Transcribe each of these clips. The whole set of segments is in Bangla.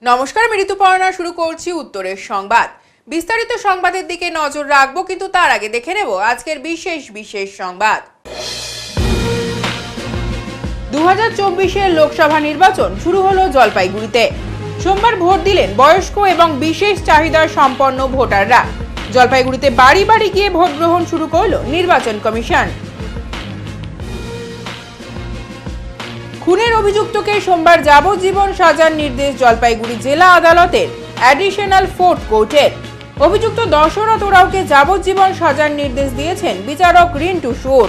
নমস্কার, আমি ঋতুপর্ণা শুরু করছি উত্তরের সংবাদ। বিস্তারিত সংবাদের দিকে নজর রাখবো, কিন্তু তার আগে দেখে নেব আজকের বিশেষ সংবাদ। 2024-এর লোকসভা নির্বাচন শুরু হলো জলপাইগুড়িতে। সোমবার ভোট দিলেন বয়স্ক এবং বিশেষ চাহিদা সম্পন্ন ভোটাররা। জলপাইগুড়িতে বাড়ি বাড়ি গিয়ে ভোট গ্রহণ শুরু করলো নির্বাচন কমিশন। খুনের অভিযুক্তকে সোমবার যাবজ্জীবন সাজার নির্দেশ জলপাইগুড়ি জেলা আদালতের অ্যাডিশনাল ফোর্থ কোর্টের। অভিযুক্ত দশরথ ওরাওকে যাবজ্জীবন সাজার নির্দেশ দিয়েছেন বিচারক রিন্টু সুর।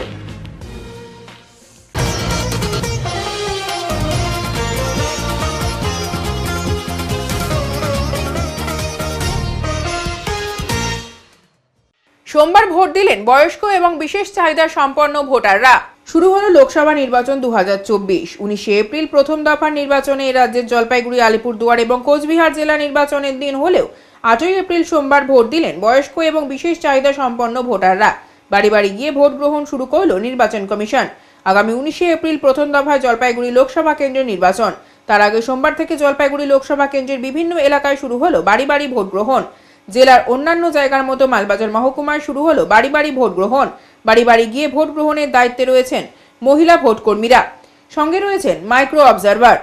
সোমবার ভোট দিলেন বয়স্ক এবং বিশেষ চাহিদা সম্পন্ন ভোটাররা। শুরু হলো লোকসভা নির্বাচন 2024। 19 এপ্রিল প্রথম দফার নির্বাচনে রাজ্যের জলপাইগুড়ি, আলিপুরদুয়ার এবং কোচবিহার জেলা নির্বাচনের দিন হলেও 8 এপ্রিল সোমবার ভোট দিলেন বয়স্ক এবং বিশেষ চাহিদা সম্পন্ন ভোটাররা। বাড়ি বাড়ি গিয়ে ভোট গ্রহণ শুরু করলো নির্বাচন কমিশন। আগামী 19 এপ্রিল প্রথম দফায় জলপাইগুড়ি লোকসভা কেন্দ্রের নির্বাচন। তার আগে সোমবার থেকে জলপাইগুড়ি লোকসভা কেন্দ্রের বিভিন্ন এলাকায় শুরু হলো বাড়ি বাড়ি ভোট গ্রহণ। জেলার অন্যান্য জায়গার মতো মালবাজার মহকুমায় শুরু হলো বাড়ি বাড়ি ভোট গ্রহণ। বাড়ি বাড়ি গিয়ে ভোট গ্রহণের দায়িত্বে রয়েছেন মহিলা ভোটকর্মীরা, সঙ্গে রয়েছেন মাইক্রো অবজারভার।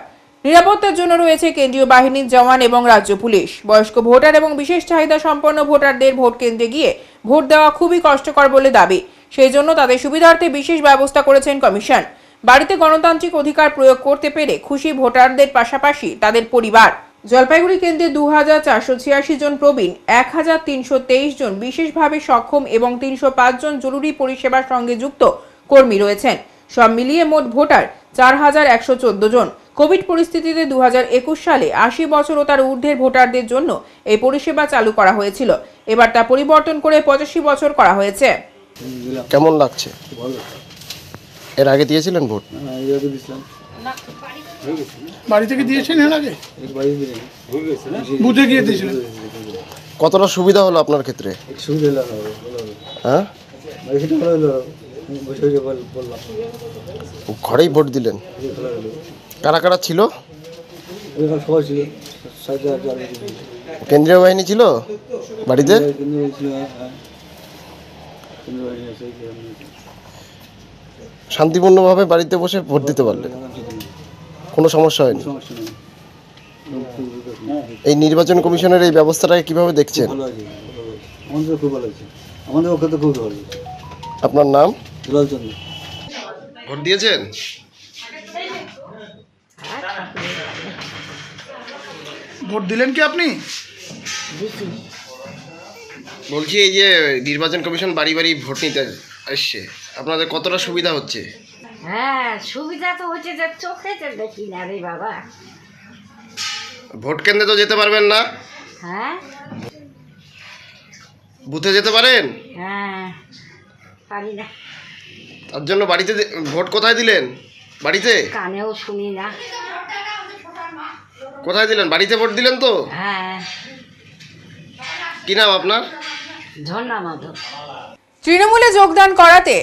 নিরাপত্তার জন্য রয়েছে কেন্দ্রীয় বাহিনীর জওয়ান এবং রাজ্য পুলিশ। বয়স্ক ভোটার এবং বিশেষ চাহিদা সম্পন্ন ভোটারদের ভোট কেন্দ্রে গিয়ে ভোট দেওয়া খুবই কষ্টকর বলে দাবি। সেই জন্য তাদের সুবিধার্থে বিশেষ ব্যবস্থা করেছেন কমিশন। বাড়িতে গণতান্ত্রিক অধিকার প্রয়োগ করতে পেরে খুশি ভোটারদের পাশাপাশি তাদের পরিবার। জলপাইগুড়ি কেন্দ্রে 2486 জন প্রবীণ, 1323 জন বিশেষভাবে সক্ষম এবং 305 জন জরুরি পরিষেবার সঙ্গে যুক্ত কর্মী রয়েছেন। সব মিলিয়ে মোট ভোটার 4114 জন। কোভিড পরিস্থিতিতে 2021 সালে 80 বছর ও তার ঊর্ধ্বের ভোটারদের জন্য এই পরিষেবা চালু করা হয়েছিল। এবার তা পরিবর্তন করে 85 বছর করা হয়েছে। কেমন লাগছে? এর আগে দিয়েছিলেন ভোট? বাড়ি থেকে দিয়েছেন? এর আগে বুঝে গিয়ে দিয়েছিলেন। কতটা সুবিধা হলো আপনার ক্ষেত্রে? হ্যাঁ, ঘরেই ভোট দিলেন? কারা কারা ছিল? কেন্দ্রীয় বাহিনী ছিল বাড়িতে? শান্তিপূর্ণভাবে বাড়িতে বসে ভোট দিতে পারলেন? কোনো সমস্যা হয়নি? এই নির্বাচন কমিশনের এই ব্যবস্থাটাকে কিভাবে দেখছেন? আপনার নাম? ভোট দিয়েছেন? ভোট দিলেন কি আপনি? বলছি, এই যে নির্বাচন কমিশন বাড়ি বাড়ি ভোট নিতে আসছে, আপনাদের কতটা সুবিধা হচ্ছে? হ্যাঁ, সুবিধা তো হচ্ছে, যে চোখে তো দেখি না রে বাবা। ভোট কেন্দ্রে তো যেতে পারবেন না? হ্যাঁ, বুথে যেতে পারেন? হ্যাঁ, পারি না। তার জন্য বাড়িতে ভোট কোথায় দিলেন? বাড়িতে? কানেও শুনি না। কোথায় দিলেন? বাড়িতে ভোট দিলেন তো? হ্যাঁ। কি নাম আপনার? ঝর্ণা মাধব। তৃণমূলে যোগদান করাতে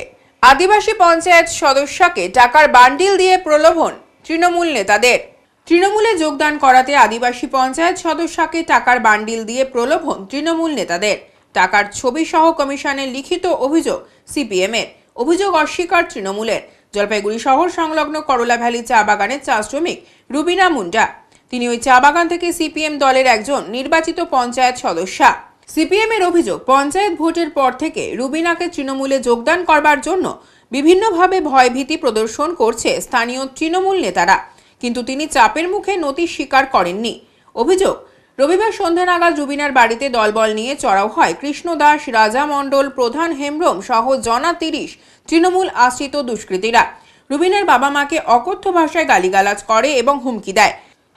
আদিবাসী পঞ্চায়েত সদস্যকে টাকার বান্ডিল দিয়ে প্রলোভন তৃণমূল নেতাদের। তৃণমূলে যোগদান করাতে আদিবাসী পঞ্চায়েত সদস্যকে টাকার বান্ডিল দিয়ে প্রলোভন তৃণমূল নেতাদের। টাকার ছবি সহ কমিশনের লিখিত অভিযোগ সিপিএমের। অভিযোগ অস্বীকার তৃণমূলের। জলপাইগুড়ি শহর সংলগ্ন করলা ভ্যালি চা বাগানের চা শ্রমিক রুবিনা মুন্ডা। তিনি ওই চা বাগান থেকে সিপিএম দলের একজন নির্বাচিত পঞ্চায়েত সদস্যা। সিপিএম এর অভিযোগ, পঞ্চায়েত ভোটের পর থেকে রুবিনাকে তৃণমূলে যোগদান করবার জন্য বিভিন্নভাবে ভয়ভীতি প্রদর্শন করছে স্থানীয় তৃণমূল নেতারা, কিন্তু তিনি চাপের মুখে নতি স্বীকার করেননি। অভিযোগ, রবিবার সন্ধ্যা নাগাদ রুবিনার বাড়িতে দলবল নিয়ে চড়াও হয় কৃষ্ণ দাস, রাজা মণ্ডল, প্রধান হেমব্রম সহ জনা 30 তৃণমূল আশ্রিত দুষ্কৃতীরা। রুবিনার বাবা মাকে অকথ্য ভাষায় গালিগালাজ করে এবং হুমকি দেয়।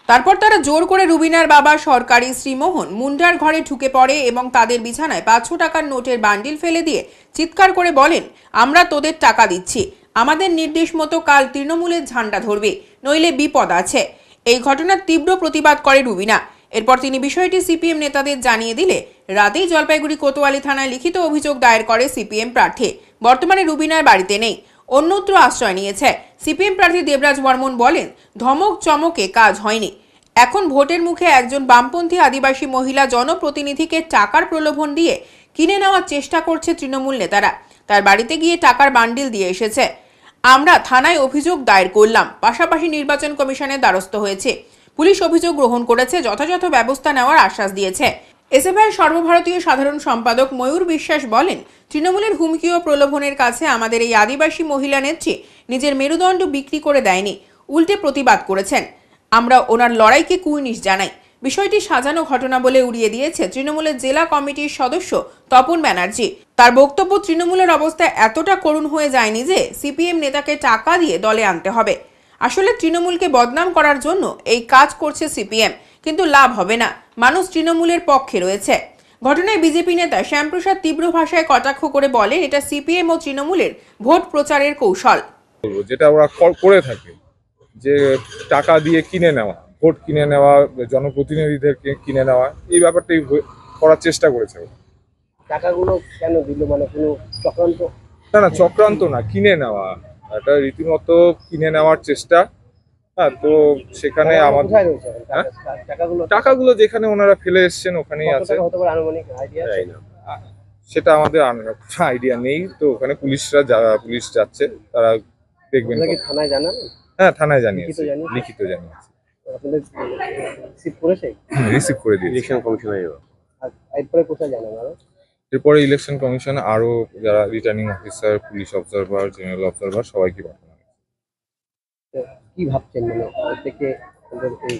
তারপর তারা জোর করে রুবিনার বাবা সরকারি শ্রীমোহন মুন্ডার ঘরে ঢুকে পড়ে এবং তাদের বিছানায় 500 টাকার নোটের বান্ডিল ফেলে দিয়ে চিৎকার করে বলেন, আমরা তোদের টাকা দিচ্ছি, আমাদের নির্দেশ মতো কাল তৃণমূলের ঝান্ডা ধরবে, নইলে বিপদ আছে। এই ঘটনার তীব্র প্রতিবাদ করে রুবিনা। এরপর তিনি বিষয়টি সিপিএম নেতাদের জানিয়ে দিলে রাতেই জলপাইগুড়ি কোতোয়ালি থানায় লিখিত অভিযোগ দায়ের করে সিপিএম প্রার্থী। বর্তমানে রুবিনার বাড়িতে নেই, অন্যত্র আশ্রয় নিয়েছে। সিপিএম প্রার্থী দেবরাজ বর্মন বলেন, ধমক চমকে কাজ হয়নি। এখন ভোটের মুখে একজন বামপন্থী আদিবাসী মহিলা জনপ্রতিনিধিকে টাকার প্রলোভন দিয়ে কিনে নেওয়ার চেষ্টা করছে তৃণমূল নেতারা। তার বাড়িতে গিয়ে টাকার বান্ডিল দিয়ে এসেছে। আমরা থানায় অভিযোগ দায়ের করলাম, পাশাপাশি নির্বাচন কমিশনের দ্বারস্থ হয়েছে। পুলিশ অভিযোগ গ্রহণ করেছে, যথাযথ ব্যবস্থা নেওয়ার আশ্বাস দিয়েছে। এসএফআই সর্বভারতীয় সাধারণ সম্পাদক ময়ূর বিশ্বাস বলেন, তৃণমূলের হুমকি ও প্রলোভনের কাছে আমাদের এই আদিবাসী মহিলা নেত্রী নিজের মেরুদণ্ড বিক্রি করে দেয়নি, উল্টে প্রতিবাদ করেছেন। আমরা ওনার লড়াইকে কুর্নিশ জানাই। বিষয়টি সাজানো ঘটনা বলে উড়িয়ে দিয়েছে তৃণমূলের জেলা কমিটির সদস্য তপন ব্যানার্জি। তার বক্তব্য, তৃণমূলের অবস্থা এতটা করুণ হয়ে যায়নি যে সিপিএম নেতাকে টাকা দিয়ে দলে আনতে হবে। আসলে তৃণমূলকে বদনাম করার জন্য এই কাজ করছে সিপিএম, কিন্তু লাভ হবে না। মানুষ তৃণমূলের পক্ষে রয়েছে। ঘটনায় বিজেপি নেতা শ্যামপ্রসাদ তীব্র ভাষায় কটাক্ষ করে বলেন, এটা সিপিএম ও তৃণমূলের ভোট প্রচারের কৌশল। যেটা ওরা করে থাকে, যে টাকা দিয়ে কিনে নেওয়া, ভোট কিনে নেওয়া, জনপ্রতিনিধিদেরকে কিনে নেওয়া, এই ব্যাপারটাই করার চেষ্টা করেছে। টাকাগুলো কেন দিল, মানে কোনো চক্রান্ত? না, চক্রান্ত না, কিনে নেওয়া, এটা রীতিমতো কিনে নেওয়ার চেষ্টা। হ্যাঁ, তো সেখানে আমাদের টাকাগুলো যেখানে ওনারা ফেলে এসছেন ওখানেই আছে। সেটা আমাদের আইডিয়া নেই। তো ওখানে পুলিশ যাচ্ছে, তারা দেখবেন। থানায় জানান? হ্যাঁ, থানায় জানিয়েছি, লিখিত জানিয়েছি। রিসিভ করে দিয়েছি। ইলেকশন কমিশনে এরপরে কোথায় জানান? এরপরে ইলেকশন কমিশন আরো যারা returning officer, police observer, general observer সবাইকে পাঠানো হয়েছে। কি ভাবছেন, মানে থেকে এই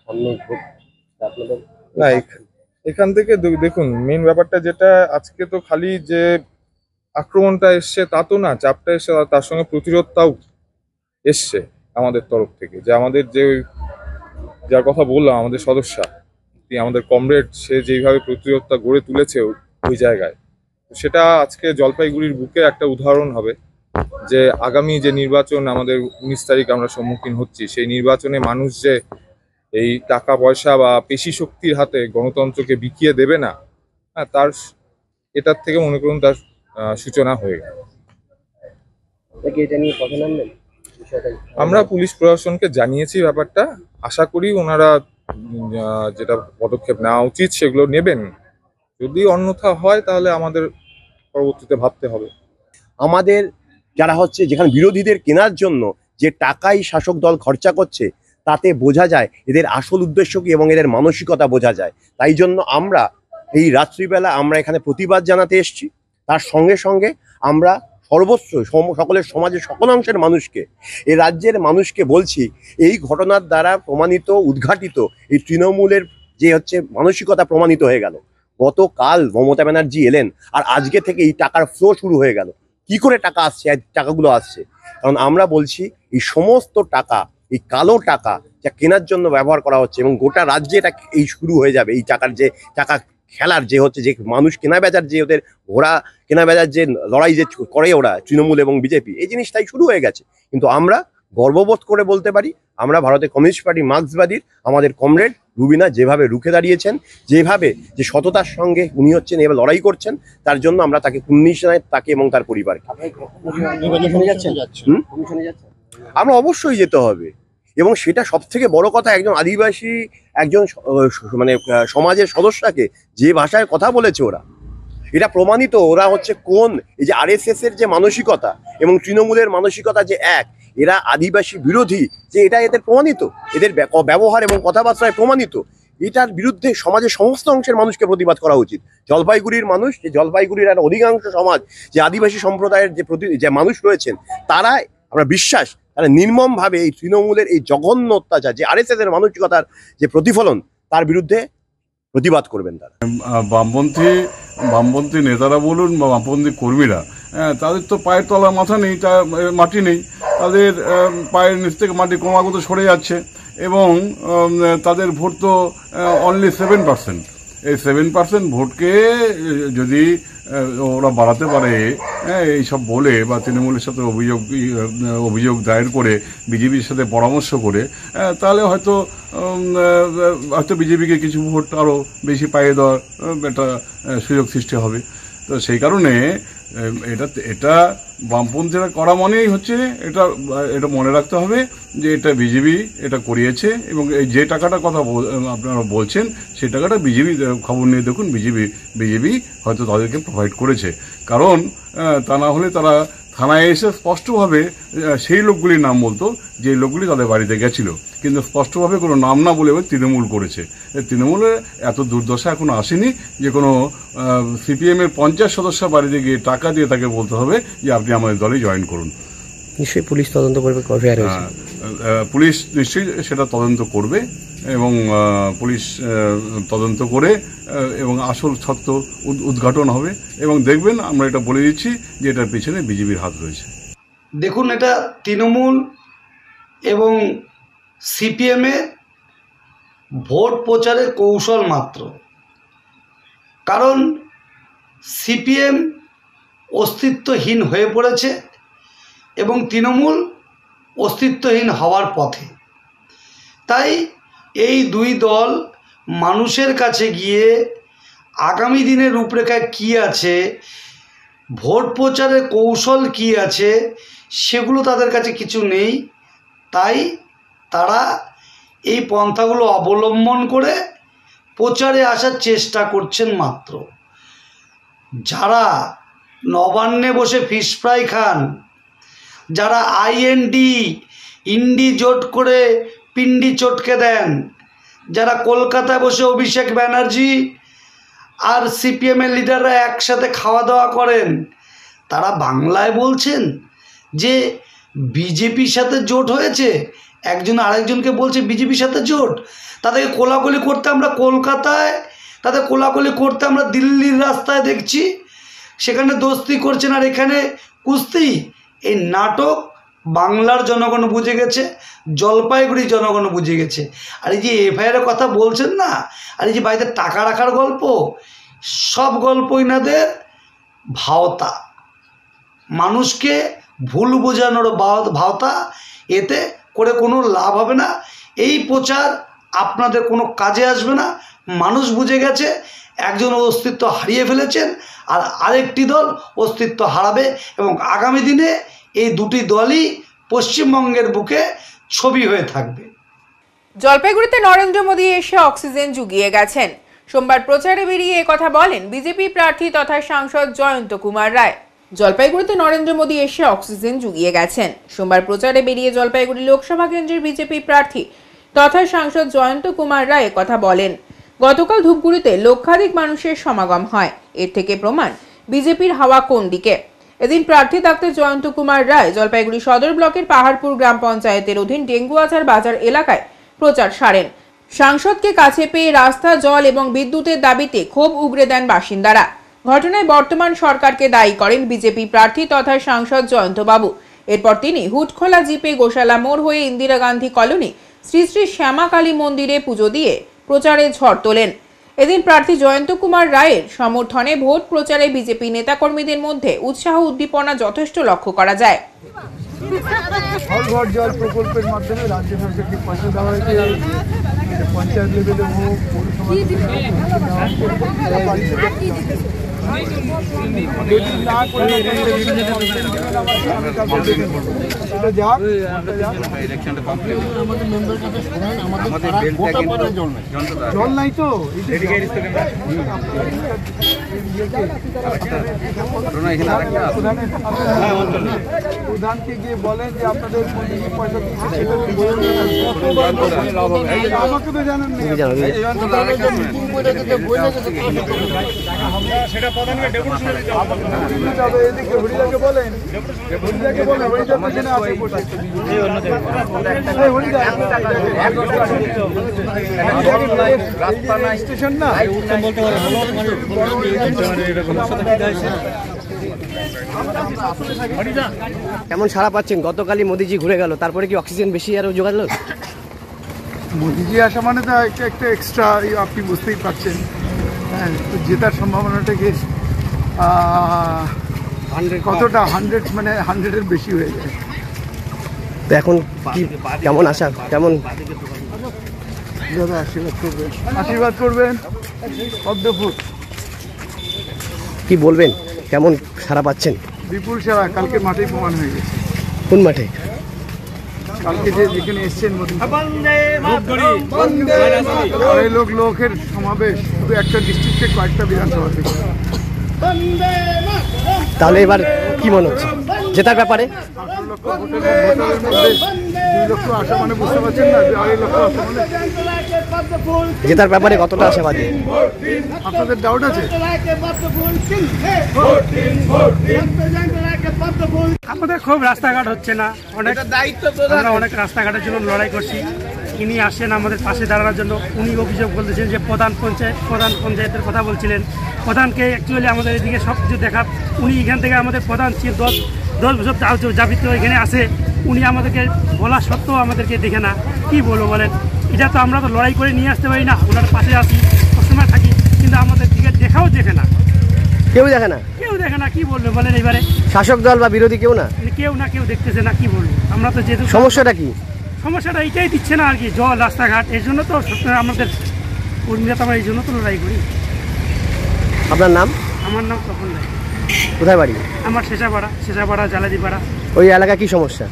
সামনে ভোট আপনাদের? না, এখান থেকে দেখুন, মেন ব্যাপারটা যেটা, আজকে তো খালি যে আক্রমণটা এসছে তা তো না, চাপটা এসছে, তার সঙ্গে প্রতিরোধটাও এসছে আমাদের তরফ থেকে। যে আমাদের যে যার কথা বললাম, আমাদের সদস্যা, আমাদের কমরেড, সে যেইভাবে প্রতিরোধটা গড়ে তুলেছে ওই জায়গায়, সেটা আজকে জলপাইগুড়ির বুকে একটা উদাহরণ হবে যে আগামী যে নির্বাচন আমাদের 19 তারিখ আমরা সম্মুখীন হচ্ছি, সেই নির্বাচনে মানুষ যে এই টাকা পয়সা বা পেশি শক্তির হাতে গণতন্ত্রকে বিকিয়ে দেবে না, হ্যাঁ, তার এটার থেকে মনে করুন তার সূচনা হয়ে গেল। আমরা পুলিশ প্রশাসনকে জানিয়েছি ব্যাপারটা। আশা করি ওনারা যেটা পদক্ষেপ নেওয়া উচিত সেগুলো নেবেন। যদি অন্যথা হয় তাহলে আমাদের পরবর্তীতে ভাবতে হবে। আমাদের যারা হচ্ছে যেখানে বিরোধীদের কেনার জন্য যে টাকাই শাসক দল খরচা করছে, তাতে বোঝা যায় এদের আসল উদ্দেশ্য কি এবং এদের মানসিকতা বোঝা যায়। তাই জন্য আমরা এই রাত্রিবেলা আমরা এখানে প্রতিবাদ জানাতে এসেছি। তার সঙ্গে সঙ্গে আমরা সর্বস্ব সকলের সমাজের সকল অংশের মানুষকে, এই রাজ্যের মানুষকে বলছি, এই ঘটনার দ্বারা প্রমাণিত, উদ্ঘাটিত এই তৃণমূলের যে হচ্ছে মানসিকতা প্রমাণিত হয়ে গেল। গতকাল মমতা ব্যানার্জি এলেন, আর আজকে থেকে এই টাকার ফ্লো শুরু হয়ে গেল। কি করে টাকা আসছে, টাকাগুলো আসছে? কারণ আমরা বলছি এই সমস্ত টাকা, এই কালো টাকা যা কেনার জন্য ব্যবহার করা হচ্ছে, এবং গোটা রাজ্যে এটা এই শুরু হয়ে যাবে। এই টাকার যে টাকা খেলার যে হচ্ছে, যে মানুষ কেনা বেচার যে ওদের ঘোড়া কেনা বেচার যে লড়াই যে করে ওরা তৃণমূল এবং বিজেপি, এই জিনিসটাই শুরু হয়ে গেছে। কিন্তু আমরা গর্ববোধ করে বলতে পারি, আমরা ভারতের কমিউনিস্ট পার্টি মার্ক্সবাদীর আমাদের কমরেড রুবিনা যেভাবে রুখে দাঁড়িয়েছেন, যেভাবে যে সততার সঙ্গে উনি হচ্ছেন এবার লড়াই করছেন, তার জন্য আমরা তাকে কুর্নিশ জানাই, তাকে এবং তার পরিবারকে। আমরা অবশ্যই যেতে হবে, এবং সেটা সব থেকে বড় কথা, একজন আদিবাসী, একজন মানে সমাজের সদস্যকে যে ভাষায় কথা বলেছে ওরা, এটা প্রমাণিত। ওরা হচ্ছে কোন এই যে আরএসএস এর যে মানসিকতা এবং তৃণমূলের মানসিকতা যে এক, এরা আদিবাসী বিরোধী, যে এটা এদের প্রমাণিত, এদের ব্যবহার এবং কথাবার্তায় প্রমাণিত। এটার বিরুদ্ধে সমাজের সমস্ত অংশের মানুষকে প্রতিবাদ করা উচিত। জলপাইগুড়ির মানুষ, যে জলপাইগুড়ির আর অধিকাংশ সমাজ যে আদিবাসী সম্প্রদায়ের যে মানুষ রয়েছেন, তারা, আমরা বিশ্বাস, তারা নির্মমভাবে এই তৃণমূলের এই জঘন্য অত্যাচার, যে আরএসএস এর মানসিকতার যে প্রতিফলন, তার বিরুদ্ধে প্রতিবাদ করবেন তারা। বামপন্থী নেতারা বলুন বা বামপন্থী কর্মীরা, তাদের তো পায়ের তলা মাথা নেই, মাটি নেই, তাদের পায়ের নিচ থেকে মাটি ক্রমাগত সরে যাচ্ছে, এবং তাদের ভোট তো অনলি 7%। এই 7% ভোটকে যদি ওরা বাড়াতে পারে এইসব বলে, বা তৃণমূলের সাথে অভিযোগ দায়ের করে, বিজেপির সাথে পরামর্শ করে, তাহলে হয়তো বিজেপিকে কিছু ভোট আরও বেশি পাইয়ে দেওয়ার একটা সুযোগ সৃষ্টি হবে। তো সেই কারণে এটা বামপন্থীরা করা মানেই হচ্ছে এটা মনে রাখতে হবে যে এটা বিজেপি এটা করিয়েছে, এবং এই যে টাকাটার কথা আপনারা বলছেন সেই টাকাটা বিজেপি, খবর নিয়ে দেখুন বিজেপি হয়তো তাদেরকে প্রোভাইড করেছে। কারণ তা না হলে তারা থানায় এসে স্পষ্টভাবে সেই লোকগুলির নাম বলতো যে লোকগুলি তাদের বাড়িতে গেছিল, কিন্তু স্পষ্টভাবে কোনো নাম না বলে তৃণমূল করেছে। তৃণমূলের এত দুর্দশা এখনো আসেনি যে কোনো সিপিএমের 50 সদস্য বাড়িতে গিয়ে টাকা দিয়ে তাকে বলতে হবে যে আপনি আমাদের দলে জয়েন করুন। নিশ্চয়ই পুলিশ তদন্ত করবে। পুলিশ নিশ্চয়ই সেটা তদন্ত করবে, এবং পুলিশ তদন্ত করে এবং আসল সত্য উদ্ঘাটন হবে, এবং দেখবেন আমরা এটা বলে দিচ্ছি যে এটার পেছনে বিজেপির হাত রয়েছে। দেখুন, এটা তৃণমূল এবং সিপিএমের ভোট প্রচারের কৌশল মাত্র। কারণ সিপিএম অস্তিত্বহীন হয়ে পড়েছে এবং তৃণমূল অস্তিত্বহীন হওয়ার পথে। তাই এই দুই দল মানুষের কাছে গিয়ে আগামী দিনের রূপরেখা কী আছে, ভোট প্রচারের কৌশল কী আছে, সেগুলো তাদের কাছে কিছু নেই। তাই তারা এই পন্থাগুলো অবলম্বন করে প্রচারে আসার চেষ্টা করছেন মাত্র। যারা নবান্নে বসে ফিশ ফ্রাই খান, যারা ইন্ডি জোট করে পিন্ডি চটকে দেন, যারা কলকাতায় বসে অভিষেক ব্যানার্জি আর সিপিএমের লিডাররা একসাথে খাওয়া দাওয়া করেন, তারা বাংলায় বলছেন যে বিজেপির সাথে জোট হয়েছে, একজন আরেকজনকে বলছে বিজেপির সাথে জোট। তাদেরকে কোলাকুলি করতে আমরা কলকাতায়, তাদের কোলাকুলি করতে আমরা দিল্লির রাস্তায় দেখছি, সেখানে দোস্তি করছেন আর এখানে কুস্তি। এই নাটক বাংলার জনগণ বুঝে গেছে, জলপাইগুড়ির জনগণ বুঝে গেছে। আর এই যে এফআইআরের কথা বলছেন না, আর এই যে বাড়িতে টাকা রাখার গল্প, সব গল্প ইনাদের ভাওতা, মানুষকে ভুল বোঝানোর ভাওতা। এতে করে কোনো লাভ হবে না, এই প্রচার আপনাদের কোনো কাজে আসবে না। মানুষ বুঝে গেছে একজন অস্তিত্ব হারিয়ে ফেলেছেন আর আরেকটি দল অস্তিত্ব হারাবে, এবং আগামী দিনে এই দুটি দলই পশ্চিমবঙ্গের বুকে ছবি হয়ে থাকবে। জলপাইগুড়িতে নরেন্দ্র মোদী এসে অক্সিজেন জুগিয়ে গেছেন। সোমবার প্রচারে বেরিয়ে একথা বলেন বিজেপি প্রার্থী তথা সাংসদ জয়ন্ত কুমার রায়। জলপাইগুড়িতে নরেন্দ্র মোদী এসে অক্সিজেন জুগিয়ে গেছেন। সোমবার প্রচারে বেরিয়ে জলপাইগুড়ি লোকসভা কেন্দ্রের বিজেপি প্রার্থী তথা সাংসদ জয়ন্ত কুমার রায় একথা বলেন। গতকাল ধূপগুড়িতে লক্ষাধিক মানুষের সমাগম হয়। এর থেকে প্রমাণ বিজেপির হাওয়া কোন দিকে। এদিন প্রার্থী থাকতে জয়ন্ত কুমার রায় জলপাইগুড়ি সদর ব্লকের পাহাড়পুর গ্রাম পঞ্চায়েতের অধীন ডেঙ্গুয়াচার বাজার এলাকায় প্রচার সারেন। সাংসদকে কাছে পেয়ে রাস্তা, জল এবং বিদ্যুতের দাবিতে ক্ষোভ উগরে দেন বাসিন্দারা। ঘটনায় বর্তমান সরকারকে দায়ী করেন বিজেপি প্রার্থী তথা সাংসদ জয়ন্ত বাবু। এরপর তিনি হুটখোলা জিপে গোশালা মোড় হয়ে ইন্দিরা গান্ধী কলোনি শ্রী শ্রী শ্যামা কালী মন্দিরে পুজো দিয়ে প্রচারে ঝড় তোলেন। এদিন প্রার্থী জয়ন্ত কুমার রায়ের সমর্থনে ভোট প্রচারে বিজেপি নেতাকর্মীদের মধ্যে উৎসাহ উদ্দীপনা যথেষ্ট লক্ষ্য করা যায়। ঘর জল প্রকল্পের মাধ্যমে রাজ্য সরকারকে পয়সা দেওয়া হয়েছে, পঞ্চায়েত লেভেলে হোক, জল নাই তো প্রধানকে গিয়ে বলেন যে আপনাদের পয়সা আমাকে তো জানান নেই। সেটা প্রধানকে এদিকে হরিদাকে বলেন, হরিদা পেছনে আছে স্টেশন না কেমন সাড়া পাচ্ছেন? গতকালই মোদিজি ঘুরে গেল, তারপরে কি অক্সিজেন বেশি আরো জোগালো? মোদিজি আসা মানে তো একটা এক্সট্রা, আপনি বুঝতেই পারছেন। হ্যাঁ, তো জেতার সম্ভাবনাটাকে কতটা 100 মানে 100-এর বেশি হয়ে যায়। তো এখন কি কেমন আশা, কেমন দাদা আশীর্বাদ করবেন অদ্ভুত। কি বলবেন, কেমন সারা পাচ্ছেন? বিপুল সারা, কালকে মাঠেই প্রমাণ হয়ে গেছে। কোন মাঠে? কালকে যেখানে এসছেন লোকের সমাবেশ, শুধু একটা ডিস্ট্রিক্টে কয়েকটা বিধানসভা থেকে। তাহলে এবার কি মনে হচ্ছে জেতার ব্যাপারে? 18 লক্ষ ভোটারের মধ্যে 2 লক্ষ আসা মানে বুঝতে পারছেন না, 2.5 লক্ষ আসা মানে জেতার ব্যাপারে কতটা আশাবাদী? আপনাদের ডাউট আছে? আমাদের খুব রাস্তাঘাট হচ্ছে না, আমরা অনেক রাস্তাঘাটের জন্য লড়াই করছি। ইনি আসেন আমাদের পাশে দাঁড়ানোর জন্য। উনি অভিযোগ বলতেছেন যে প্রধান পঞ্চায়েতের কথা বলছিলেন। প্রধানকে অ্যাকচুয়ালি আমাদের এদিকে সব কিছু দেখা, উনি এখান থেকে আমাদের প্রধান 10 বছর যাবিত এখানে আসে, উনি আমাদেরকে বলা সত্ত্বেও আমাদেরকে দেখে না। কি বলবো বলেন, এটা তো আমরা তো লড়াই করে নিয়ে আসতে পারি না। ওনার পাশে আসি, সবসময় থাকি, কিন্তু আমাদের দিকে দেখে না, কেউ দেখে না। কি বলবো বলেন? এবারে শাসক দল বা বিরোধী কেউ না, কেউ দেখতেছে না। কি বলবো, আমরা তো যেহেতু সমস্যাটা কি? সমস্যাটা এইটাই দিচ্ছে না আর কি, জল, রাস্তাঘাট। এই জন্য তো আমাদের কর্মীরা তো আমরা এই জন্য তো লড়াই করি। আপনার নাম? আমার নাম তপন রায়। কোথায় বাড়ি? আমার শেষাপাড়া জালাদিপাড়া। ওই এলাকা কি সমস্যা?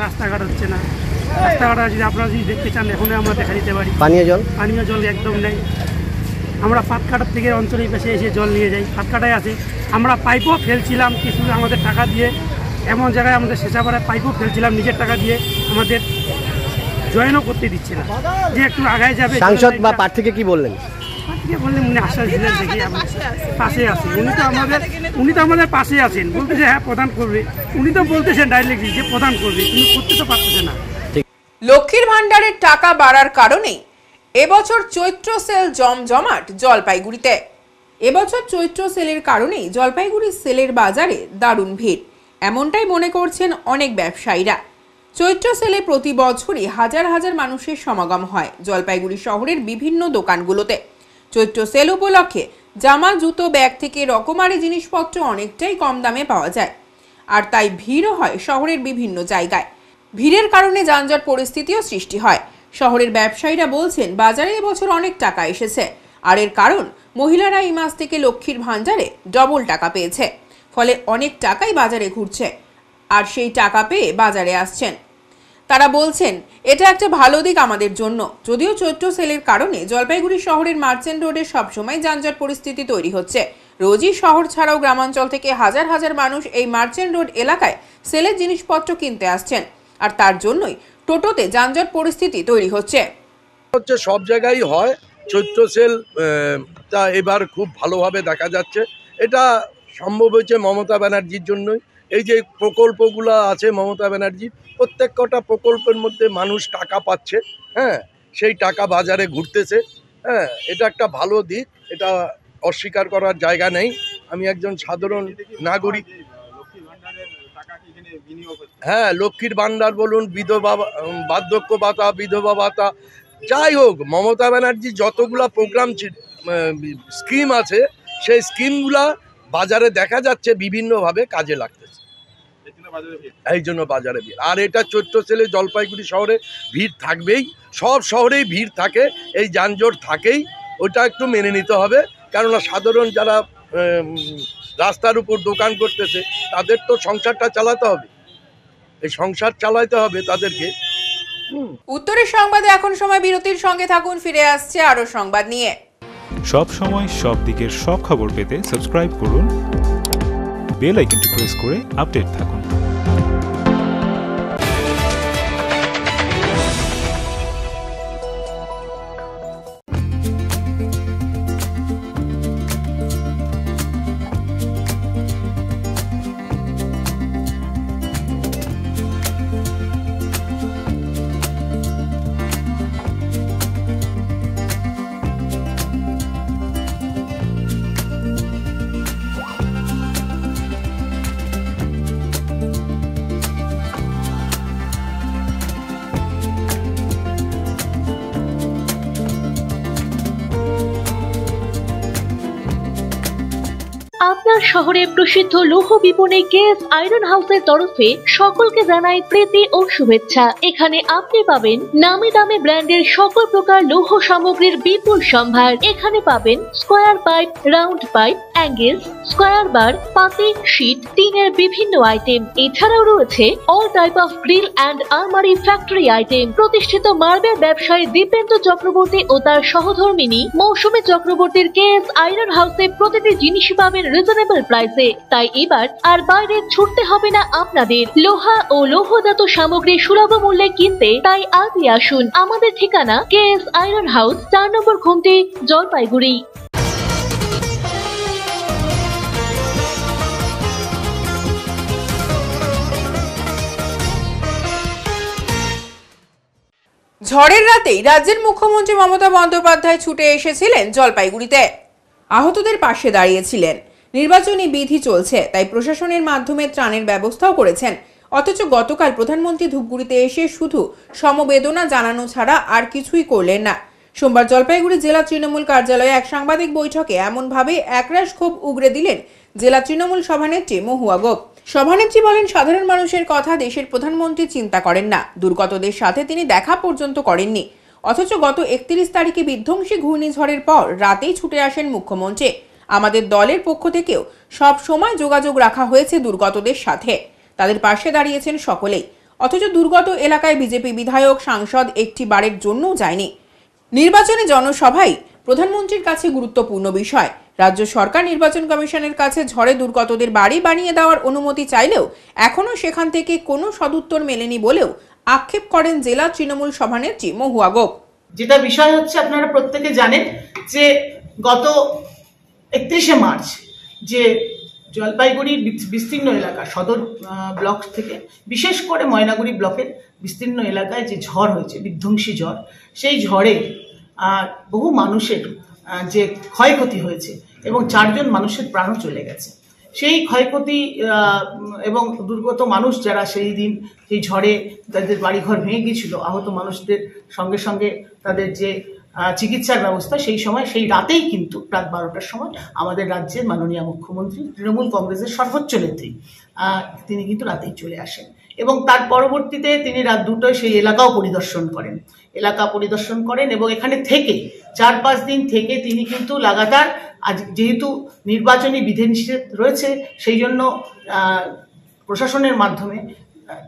রাস্তাঘাট হচ্ছে না। রাস্তাঘাট যদি আপনারা যদি দেখতে চান এখনই আমরা দেখা দিতে পারি। পানীয় জল একদম নেই। আমরা পাটকাটার থেকে অঞ্চলের পাশে এসে জল নিয়ে যাই, পাটকাটায় আছে। আমরা পাইপও ফেলছিলাম কিছু আমাদের টাকা দিয়ে, এমন জায়গায় আমাদের শেষাপাড়ায় পাইপও ফেলছিলাম নিজের টাকা দিয়ে, আমাদের জয়েনও করতে দিচ্ছে না যে একটু আগায় যাবে। সাংসদ বা প্রার্থীকে কি বললেন? বললেন উনি আশ্বাস দিলেন দেখি পাশে আছেন। উনি তো আমাদের পাশে আছেন, বলতেছে হ্যাঁ প্রদান করবে। উনি তো বলতেছেন ডাইরেক্টলি যে প্রদান করবে, কিন্তু করতে তো পারতেছে না। লক্ষ্মীর ভান্ডারের টাকা বাড়ার কারণে এবছর চৈত্র সেল জমজমাট জলপাইগুড়িতে। এবছর চৈত্র সেলের কারণেই জলপাইগুড়ির সেলের বাজারে দারুণ ভিড়, এমনটাই মনে করছেন অনেক ব্যবসায়ীরা। চৈত্র সেলে প্রতি বছরই হাজার হাজার মানুষের সমাগম হয় জলপাইগুড়ি শহরের বিভিন্ন দোকানগুলোতে। চৈত্র সেল উপলক্ষে জামা, জুতো, ব্যাগ থেকে রকমারি জিনিসপত্র অনেকটাই কম দামে পাওয়া যায়, আর তাই ভিড়ও হয় শহরের বিভিন্ন জায়গায়। ভিড়ের কারণে যানজট পরিস্থিতিও সৃষ্টি হয়। শহরের ব্যবসায়ীরা বলছেন বাজারে এবছর অনেক টাকা এসেছে, আর এর কারণ মহিলারা এই মাস থেকে লক্ষ্মীর ভান্ডারে ডবল টাকা পেয়েছে, ফলে অনেক টাকাই বাজারে ঘুরছে, আর সেই টাকা পেয়ে বাজারে আসছেন। তারা বলছেন এটা একটা ভালো দিক আমাদের জন্য। যদিও চৈত্র সেলের কারণে জলপাইগুড়ি শহরের মার্চেন্ট রোডে সবসময় যানজট পরিস্থিতি তৈরি হচ্ছে। রোজই শহর ছাড়াও গ্রামাঞ্চল থেকে হাজার হাজার মানুষ এই মার্চেন্ট রোড এলাকায় সেলের জিনিসপত্র কিনতে আসছেন, আর তার জন্যই টোটোতে যানজট পরিস্থিতি তৈরি হচ্ছে। সব জায়গায় হয় চৈত্র সেল, তা এবার খুব ভালোভাবে দেখা যাচ্ছে। এটা সম্ভব হয়েছে মমতা ব্যানার্জির জন্যই। এই যে প্রকল্পগুলো আছে মমতা ব্যানার্জির, প্রত্যেকটা প্রকল্পের মধ্যে মানুষ টাকা পাচ্ছে, হ্যাঁ, সেই টাকা বাজারে ঘুরতেছে। হ্যাঁ, এটা একটা ভালো দিক, এটা অস্বীকার করার জায়গা নেই। আমি একজন সাধারণ নাগরিক। হ্যাঁ, লক্ষ্মীর ভান্ডার বলুন, বিধবা বার্ধক্য ভাতা, বিধবা ভাতা, যাই হোক, মমতা ব্যানার্জির যতগুলা প্রোগ্রাম স্কিম আছে সেই স্কিমগুলা বাজারে দেখা যাচ্ছে বিভিন্নভাবে কাজে লাগতেছে, এই জন্য বাজারে ভিড়। আর এটা চৈত্র সেলে জলপাইগুড়ি শহরে ভিড় থাকবেই, সব শহরেই ভিড় থাকে, এই যানজট থাকেই, ওটা একটু মেনে নিতে হবে। কেননা সাধারণ যারা রাস্তার উপর দোকান করতেছে তাদের তো সংসারটা চালাতে হবে, এই সংসার চালাতে হবে তাদেরকে। উত্তরের সংবাদে এখন সময় বিরতির, সঙ্গে থাকুন, ফিরে আসছে আরো সংবাদ নিয়ে। সব সময় সব দিকের সব খবর পেতে সাবস্ক্রাইব করুন, বেল আইকনটি প্রেস করে আপডেট থাকুন। আপনার আপনার শহরে প্রসিদ্ধ লৌহ বিপণী কেএস আয়রন হাউসের তরফে সকলকে জানাই প্রীতি ও শুভেচ্ছা। এখানে আপনি পাবেন নামি দামি ব্র্যান্ডের সকল প্রকার লৌহ সামগ্রীর বিপুল সম্ভার। এখানে পাবেন square pipe, round pipe, angles, square bar, পাতি, শীট, টিনের বিভিন্ন আইটেম। এছাড়াও রয়েছে all type of grill and আলমারি ফ্যাক্টরি আইটেম। প্রতিষ্ঠিত মার্বেল ব্যবসায়ী দীপেন্দ্র চক্রবর্তী ও তার সহধর্মিনী মৌসুমী চক্রবর্তীর কেএস আয়রন হাউসে প্রতিটি জিনিসই পাবেন রিজনেবল প্রাইসে। তাই এবার আর বাইরে ছুটতে হবে না আপনাদের। লোহা ও লৌহজাত সামগ্রী সুলভ মূল্যে কিনতে তাই আজই আসুন। আমাদের ঠিকানা কেএস আয়রন হাউস, 4 নম্বর ঘুমটি, জলপাইগুড়ি। ঝড়ের রাতেই রাজ্যের মুখ্যমন্ত্রী মমতা বন্দ্যোপাধ্যায় ছুটে এসেছিলেন জলপাইগুড়িতে। আহতদের পাশে দাঁড়িয়েছিলেন। নির্বাচনী বিধি চলছে, তাই প্রশাসনের মাধ্যমে ত্রাণের ব্যবস্থাও করেছেন। অথচ গতকাল প্রধানমন্ত্রী ধূপগুড়িতে এসে শুধু সমবেদনা জানানো ছাড়া আর কিছুই করলেন না। সোমবার জলপাইগুড়ি জেলা তৃণমূল কার্যালয়ে এক সাংবাদিক বৈঠকে এমনভাবে একরাশ ক্ষোভ উগরে দিলেন জেলা তৃণমূল সভানেত্রী মহুয়া গোপ। সভানেত্রী বলেন, সাধারণ মানুষের কথা দেশের প্রধানমন্ত্রী চিন্তা করেন না, দুর্গতদের সাথে তিনি দেখা পর্যন্ত করেননি। অথচ গত 31 তারিখে বিধ্বংসী ঘূর্ণিঝড়ের পর রাতেই ছুটে আসেন মুখ্যমন্ত্রী। আমাদের দলের পক্ষ থেকেও সব সময় যোগাযোগ রাখা হয়েছে দুর্গতদের সাথে, তাদের পাশে দাঁড়িয়েছেন সকলেই। অথচ দুর্গত এলাকায় বিজেপি বিধায়ক, সাংসদ একটি বারের জন্যও যায়নি। নির্বাচনী জনসভাই প্রধানমন্ত্রীর কাছে গুরুত্বপূর্ণ বিষয়। রাজ্য সরকার নির্বাচন কমিশনের কাছে ঝড়ে দুর্গতদের বাড়ি বানিয়ে দেওয়ার অনুমতি চাইলেও এখনও সেখান থেকে কোনো সদুত্তর মেলেনি বলেও আক্ষেপ করেন জেলা তৃণমূল সভানেত্রী মহুয়া গোপ। যেটা বিষয় হচ্ছে, আপনারা প্রত্যেকে জানেন যে গত 31শে মার্চ যে জলপাইগুড়ির বিস্তীর্ণ এলাকা সদর ব্লক থেকে বিশেষ করে ময়নাগুড়ি ব্লকের বিস্তীর্ণ এলাকায় যে ঝড় হয়েছে, বিধ্বংসী ঝড়, সেই ঝড়ে বহু মানুষের যে ক্ষয়ক্ষতি হয়েছে এবং 4 জন মানুষের প্রাণও চলে গেছে। সেই ক্ষয়ক্ষতি এবং দুর্গত মানুষ যারা সেই দিন সেই ঝড়ে তাদের বাড়িঘর ভেঙে গিয়েছিল, আহত মানুষদের সঙ্গে সঙ্গে তাদের যে চিকিৎসার ব্যবস্থা, সেই সময় সেই রাতেই কিন্তু রাত 12টার সময় আমাদের রাজ্যের মাননীয় মুখ্যমন্ত্রী, তৃণমূল কংগ্রেসের সর্বোচ্চ নেত্রী, তিনি কিন্তু রাতেই চলে আসেন এবং তার পরবর্তীতে তিনি রাত 2টায় সেই এলাকা পরিদর্শন করেন এবং এখানে থেকে 4-5 দিন থেকে তিনি কিন্তু লাগাতার, আজ যেহেতু নির্বাচনী বিধিনিষেধ রয়েছে সেই জন্য প্রশাসনের মাধ্যমে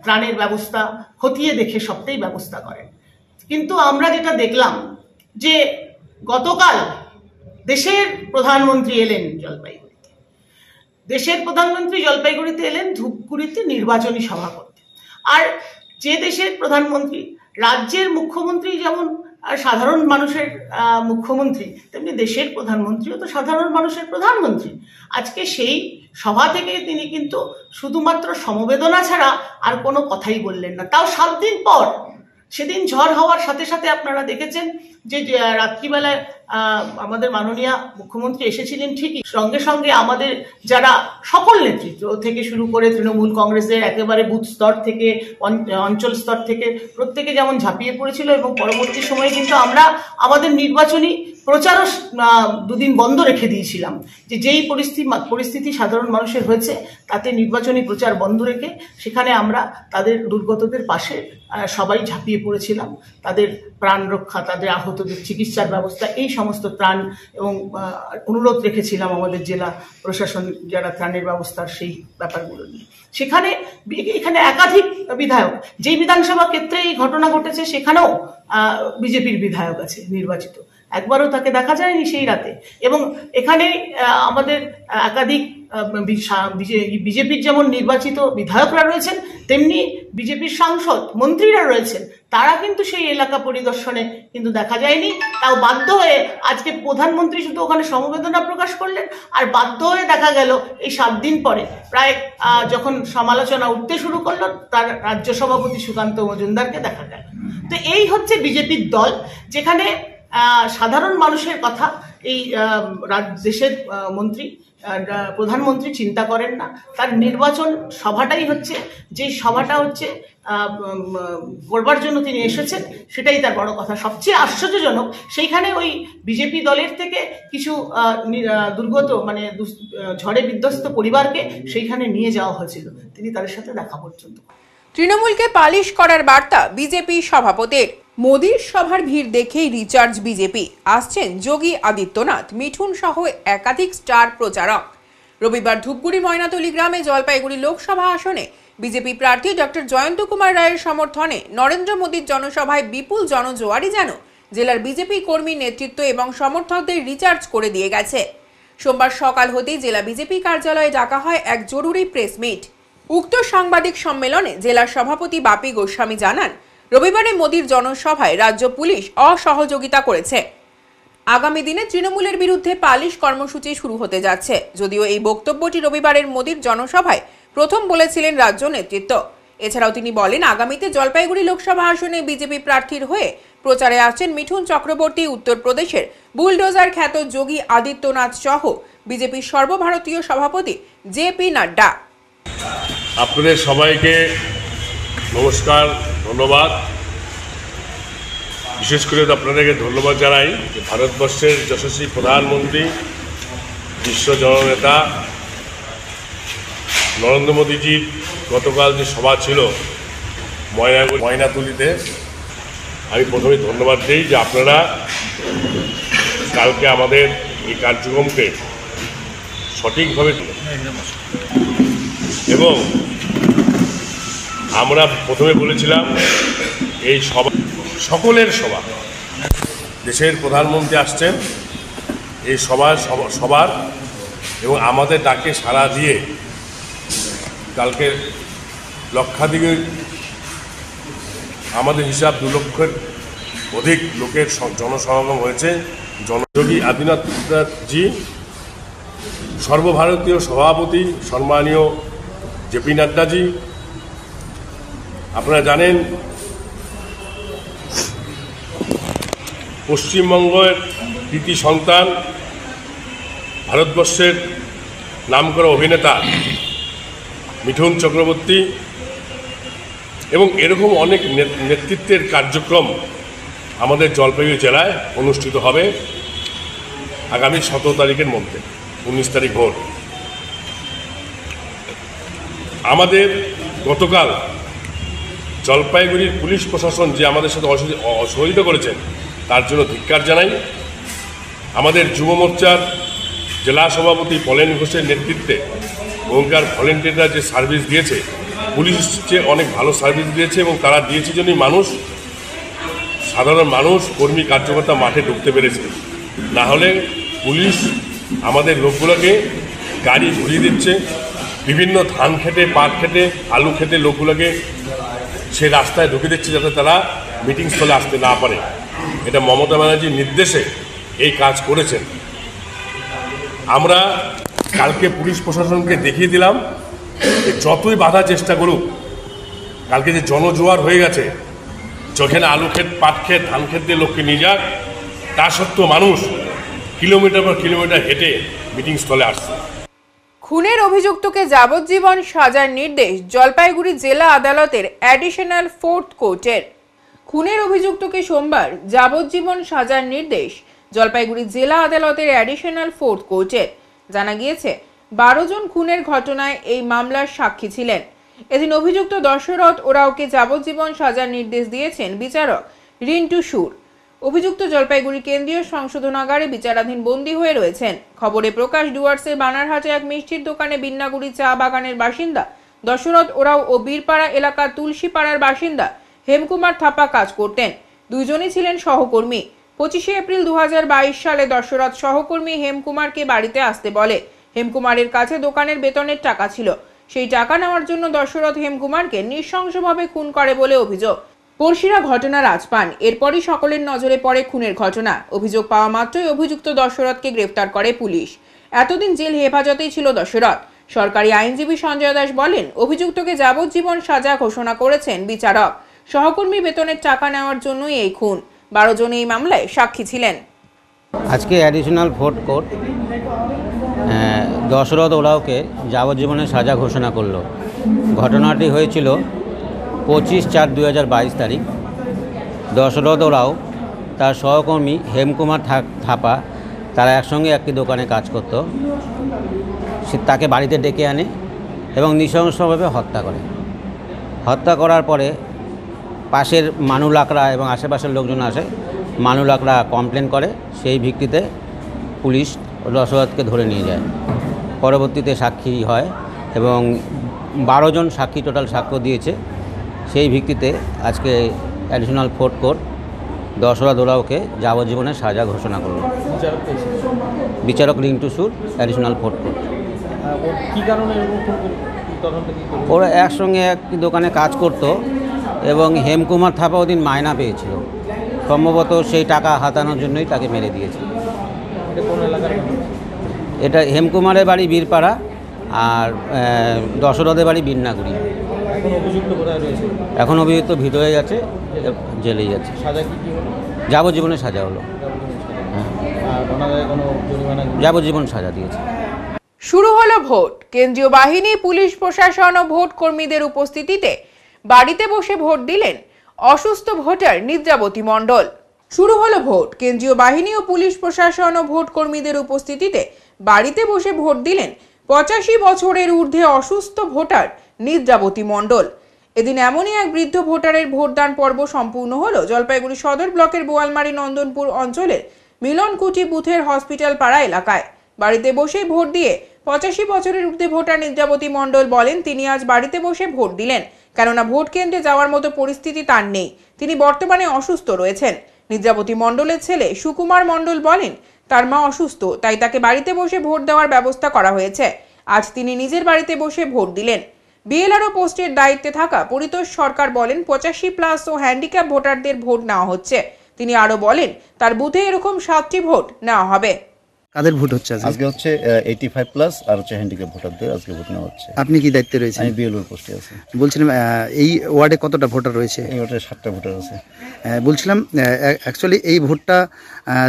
ত্রাণের ব্যবস্থা খতিয়ে দেখে সবটাই ব্যবস্থা করেন। কিন্তু আমরা যেটা দেখলাম যে গতকাল দেশের প্রধানমন্ত্রী এলেন জলপাইগুড়িতে, এলেন ধূপগুড়িতে নির্বাচনী সভা করতে। আর যে দেশের প্রধানমন্ত্রী, রাজ্যের মুখ্যমন্ত্রী যেমন সাধারণ মানুষের মুখ্যমন্ত্রী, তেমনি দেশের প্রধানমন্ত্রীও তো সাধারণ মানুষের প্রধানমন্ত্রী। আজকে সেই সভা থেকে তিনি কিন্তু শুধুমাত্র সমবেদনা ছাড়া আর কোনো কথাই বললেন না, তাও 7 দিন পর। সেদিন ঝড় হওয়ার সাথে সাথে আপনারা দেখেছেন যে রাত্রিবেলায় আমাদের মাননীয় মুখ্যমন্ত্রী এসেছিলেন ঠিকই, সঙ্গে সঙ্গে আমাদের যারা সকল নেতৃত্ব থেকে শুরু করে তৃণমূল কংগ্রেসের একেবারে বুথ স্তর থেকে অঞ্চল স্তর থেকে প্রত্যেকে যেমন ঝাঁপিয়ে পড়েছিল এবং পরবর্তী সময়ে কিন্তু আমরা আমাদের নির্বাচনী প্রচারও 2 দিন বন্ধ রেখে দিয়েছিলাম। যেই পরিস্থিতি সাধারণ মানুষের হয়েছে তাতে নির্বাচনী প্রচার বন্ধ রেখে সেখানে আমরা তাদের দুর্গতদের পাশে সবাই ঝাঁপিয়ে পড়েছিলাম। তাদের প্রাণ রক্ষা, তাদের আহতদের চিকিৎসার ব্যবস্থা, এই সমস্ত ত্রাণ এবং অনুরোধ রেখেছিলাম আমাদের জেলা প্রশাসন যারা ত্রাণের ব্যবস্থার সেই ব্যাপারগুলো নিয়ে। এখানে একাধিক বিধায়ক, যেই বিধানসভা ক্ষেত্রে এই ঘটনা ঘটেছে সেখানেও বিজেপির বিধায়ক আছে নির্বাচিত, একবারও তাকে দেখা যায়নি সেই রাতে। এবং এখানে আমাদের একাধিক বিজেপির যেমন নির্বাচিত বিধায়করা রয়েছেন, তেমনি বিজেপির সাংসদ, মন্ত্রীরা রয়েছেন, তারা কিন্তু সেই এলাকা পরিদর্শনে কিন্তু দেখা যায়নি। তাও বাধ্য হয়ে আজকে প্রধানমন্ত্রী শুধু ওখানে সমবেদনা প্রকাশ করলেন, আর বাধ্য হয়ে দেখা গেল এই 7 দিন পরে প্রায় যখন সমালোচনা উঠতে শুরু করলো, তার রাজ্য সভাপতি সুকান্ত মজুমদারকে দেখা গেল। তো এই হচ্ছে বিজেপির দল, যেখানে সাধারণ মানুষের কথা এই দেশের মন্ত্রী প্রধানমন্ত্রী চিন্তা করেন না। তার নির্বাচন সভাটাই হচ্ছে যে সভাটা হচ্ছে করবার জন্য তিনি এসেছেন, সেটাই তার বড় কথা। সবচেয়ে আশ্চর্যজনক, সেইখানে ওই বিজেপি দলের থেকে কিছু দুর্গত মানে ঝড়ে বিধ্বস্ত পরিবারকে সেইখানে নিয়ে যাওয়া হয়েছিল, তিনি তাদের সাথে দেখা পর্যন্ত। তৃণমূলকে পালিশ করার বার্তা বিজেপি সভাপতির। মোদির সভার ভিড় দেখেই রিচার্জ বিজেপি, আসছেন যোগী আদিত্যনাথ, মিঠুন সহ একাধিক স্টার প্রচারক। রবিবার ধূপগুড়ি ময়নাতলী গ্রামে জলপাইগুড়ি লোকসভা আসনে বিজেপি প্রার্থী ডক্টর জয়ন্ত কুমার রায়ের সমর্থনে নরেন্দ্র মোদীর জনসভায় বিপুল জনজোয়ারি যেন জেলার বিজেপি কর্মী নেতৃত্ব এবং সমর্থকদের রিচার্জ করে দিয়ে গেছে। সোমবার সকাল হতেই জেলা বিজেপি কার্যালয়ে ডাকা হয় এক জরুরি প্রেস মিট। উক্ত সাংবাদিক সম্মেলনে জেলা সভাপতি বাপি গোস্বামী জানান, রবিবারে মোদীর জনসভায় রাজ্য পুলিশ অসহযোগিতা করেছে। আগামী দিনে তৃণমূলের বিরুদ্ধে পালিশ কর্মসূচি শুরু হতে যাচ্ছে। যদিও এই বক্তব্যটি রবিবারের মোদীর জনসভায় প্রথম বলেছিলেন রাজ্য নেতৃত্ব। এছাড়াও তিনি বলেন, আগামীতে জলপাইগুড়ি লোকসভা আসনে বিজেপি প্রার্থীর হয়ে প্রচারে আসছেন মিঠুন চক্রবর্তী, উত্তরপ্রদেশের বুলডোজার খ্যাত যোগী আদিত্যনাথ সহ বিজেপির সর্বভারতীয় সভাপতি জেপি নাড্ডা। আপনাদের সবাইকে নমস্কার, ধন্যবাদ। বিশেষ করে আপনাদেরকে ধন্যবাদ জানাই যে ভারতবর্ষের যশস্বী প্রধানমন্ত্রী, বিশ্ব জননেতা নরেন্দ্র মোদীজির গতকাল যে সভা ছিল ময়নাতলীতে, আমি প্রথমে ধন্যবাদ দিই যে আপনারা কালকে আমাদের এই কার্যক্রমকে সঠিকভাবে এবং আমরা প্রথমে বলেছিলাম এই সভা সকলের সভা, দেশের প্রধানমন্ত্রী আসছেন এই সবার এবং আমাদের ডাকে সাড়া দিয়ে কালকে লক্ষাধিক, আমাদের হিসাব 2 লক্ষের অধিক লোকের জনসমাগম হয়েছে। যোগী আদিত্যনাথজি সর্বভারতীয় সভাপতি সম্মানীয় জেপি নাড্ডাজি, আপনারা জানেন পশ্চিমবঙ্গের কৃতি সন্তান, ভারতবর্ষের নামকরা অভিনেতা মিঠুন চক্রবর্তী এবং এরকম অনেক নেতৃত্বের কার্যক্রম আমাদের জলপাইগুড়ি জেলায় অনুষ্ঠিত হবে আগামী 17 তারিখের মধ্যে, 19 তারিখ ভোর। আমাদের গতকাল জলপাইগুড়ির পুলিশ প্রশাসন যে আমাদের সাথে অসহযোগিতা করেছেন তার জন্য ধিক্কার জানাই। আমাদের যুব মোর্চার জেলা সভাপতি পলেন ঘোষের নেতৃত্বে ওখানকার ভলেন্টিয়াররা যে সার্ভিস দিয়েছে, পুলিশ যে অনেক ভালো সার্ভিস দিয়েছে এবং তারা দিয়েছে জন্যই সাধারণ মানুষ, কর্মী কার্যকর্তা মাঠে ঢুকতে পেরেছে। না হলে পুলিশ আমাদের লোকগুলোকে গাড়ি ঘুরিয়ে দিচ্ছে, বিভিন্ন ধান খেতে, পাট খেতে, আলু খেতে লোকগুলোকে সে রাস্তায় ঢুকে দিচ্ছে যাতে তারা মিটিং স্থলে আসতে না পারে। এটা মমতা ব্যানার্জির নির্দেশে এই কাজ করেছেন। আমরা কালকে পুলিশ প্রশাসনকে দেখিয়ে দিলাম যে যতই বাধা চেষ্টা করুক, কালকে যে জনজোয়ার হয়ে গেছে, যেখানে আলু ক্ষেত, পাট ক্ষেত, ধান ক্ষেত দিয়ে লোককে নিয়ে যাক, তা সত্ত্বেও মানুষ কিলোমিটার পর কিলোমিটার হেঁটে মিটিং স্থলে আসছে। খুনের অভিযুক্তকে যাবজ্জীবন সাজার নির্দেশ জলপাইগুড়ি জেলা আদালতের অ্যাডিশনাল 4th কোর্টের। খুনের অভিযুক্তকে সোমবার যাবজ্জীবন সাজার নির্দেশ জলপাইগুড়ি জেলা আদালতের অ্যাডিশনাল 4th কোর্টের। জানা গিয়েছে 12 জন খুনের ঘটনায় এই মামলার সাক্ষী ছিলেন। এদিন অভিযুক্ত দশরথ ওরাওকে যাবজ্জীবন সাজার নির্দেশ দিয়েছেন বিচারক রিন্টু সুর। অভিযুক্ত জলপাইগুড়ি কেন্দ্রীয় সংশোধনাগারে বিচারাধীন বন্দী হয়ে রয়েছেন। খবরে প্রকাশ, ডুয়ার্সের বানারহাটে এক মিষ্টির দোকানে বিন্নাগুড়ি চা বাগানের বাসিন্দা দশরথ ওরাও ও বীরপাড়া এলাকার তুলসীপাড়ার বাসিন্দা হেমকুমার থাপা কাজ করতেন। দুইজনই ছিলেন সহকর্মী। 25শে এপ্রিল 2022 সালে দশরথ সহকর্মী হেমকুমারকে বাড়িতে আসতে বলে। হেমকুমারের কাছে দোকানের বেতনের টাকা ছিল। সেই টাকা নেওয়ার জন্য দশরথ হেমকুমারকে নৃশংসভাবে খুন করে বলে অভিযোগ। পড়শিরা ঘটনার আঁচ পান। এরপরই সকলের নজরে পড়ে খুনের ঘটনা। অভিযোগ পাওয়া মাত্রই অভিযুক্ত দশরথকে গ্রেফতার করে পুলিশ। এতদিন জেল হেফাজতেই ছিল দশরথ। সরকারি আইনজীবী সঞ্জয় দাস বলেন, অভিযুক্তকে যাবজ্জীবন সাজা ঘোষণা করেছেন বিচারক। সহকর্মী বেতনের টাকা নেওয়ার জন্যই এই খুন। 12 জন এই মামলায় সাক্ষী ছিলেন। আজকে অ্যাডিশনাল ভোট কোর্ট দশরথ ওরাওকে যাবজ্জীবনের সাজা ঘোষণা করলো। ঘটনাটি হয়েছিল 25/4/2022 তারিখ। দশরথ ওরাও তার সহকর্মী হেমকুমার থাপা তারা একসঙ্গে একটি দোকানে কাজ করত। সে তাকে বাড়িতে ডেকে আনে এবং নৃশংসভাবে হত্যা করে। হত্যা করার পরে পাশের মানুলাকরা এবং আশেপাশের লোকজন আসে, মানুলাকরা কমপ্লেন করে, সেই ভিত্তিতে পুলিশ দশরথকে ধরে নিয়ে যায়। পরবর্তীতে সাক্ষী হয় এবং 12 জন সাক্ষী টোটাল সাক্ষ্য দিয়েছে। সেই ভিত্তিতে আজকে অ্যাডিশনাল ভোট কোর্ট দশরথ ওরাওকে যাবজ্জীবনের সাজা ঘোষণা করল। বিচারক রিন্টু সুর, অ্যাডিশনাল ভোট কোর্ট। ওরা একসঙ্গে একটি দোকানে কাজ করত এবং হেমকুমার থাপা ওদিন মায়না পেয়েছিল। সম্ভবত সেই টাকা হাতানোর জন্যই তাকে মেরে দিয়েছে। এটা হেমকুমারের বাড়ি বীরপাড়া আর দশরথের বাড়ি বিন্নাগুড়ি। এখন অভিযুক্ত ভিতরে গেছে, জেলেই যাচ্ছে। যাবজ্জীবনের সাজা হলো। যাবজ্জীবন সাজা দিয়েছে। শুরু হলো ভোট। কেন্দ্রীয় বাহিনী, পুলিশ প্রশাসন ও ভোট কর্মীদের উপস্থিতিতে বাড়িতে বসে ভোট দিলেন অসুস্থ ভোটার নিদ্রাবতী মণ্ডল। শুরু হলো ভোট। কেন্দ্রীয় বাহিনী ও পুলিশ প্রশাসন ও ভোট কর্মীদের উপস্থিতিতে বাড়িতে বসে ভোট দিলেন 85 বছরের ঊর্ধ্বে অসুস্থ ভোটার নিদ্রাবতী মণ্ডল। এদিন এমনই এক বৃদ্ধ ভোটারের ভোটদান পর্ব সম্পূর্ণ হলো জলপাইগুড়ি সদর ব্লকের বোয়ালমারি নন্দনপুর অঞ্চলের মিলনকুটি বুথের হসপিটাল পাড়া এলাকায়। বাড়িতে বসে ভোট দিয়ে 85 বছরের ঊর্ধ্বে ভোটার নিদ্রাবতী মণ্ডল বলেন তিনি আজ বাড়িতে বসে ভোট দিলেন, কেননা ভোট কেন্দ্রে যাওয়ার মতো পরিস্থিতি তার নেই। তিনি বর্তমানে অসুস্থ রয়েছেন। নিদ্রাবতী মণ্ডলের ছেলে সুকুমার মণ্ডল বলেন তার মা অসুস্থ, তাই তাকে বাড়িতে বসে ভোট দেওয়ার ব্যবস্থা করা হয়েছে। আজ তিনি নিজের বাড়িতে বসে ভোট দিলেন। বিএলআরও পোস্টের দায়িত্বে থাকা পরিতোষ সরকার বলেন 85+ ও হ্যান্ডিক্যাপ ভোটারদের ভোট নেওয়া হচ্ছে। তিনি আরো বলেন তার বুথে এরকম 7টি ভোট নেওয়া হবে। কাদের ভোট হচ্ছে আজকে? হচ্ছে 85+ আর হচ্ছে হ্যান্ডিক্যাপ ভোটারদের আজকে ভোট নেওয়া হচ্ছে। আপনি কি দায়িত্বে রয়েছেন? আমি বিএলওর পোস্টে আছি। বলছিলাম এই ওয়ার্ডে কতটা ভোটার রয়েছে? এই ওয়ার্ডে 7টা ভোটার আছে। বলছিলাম অ্যাকচুয়ালি এই ভোটটা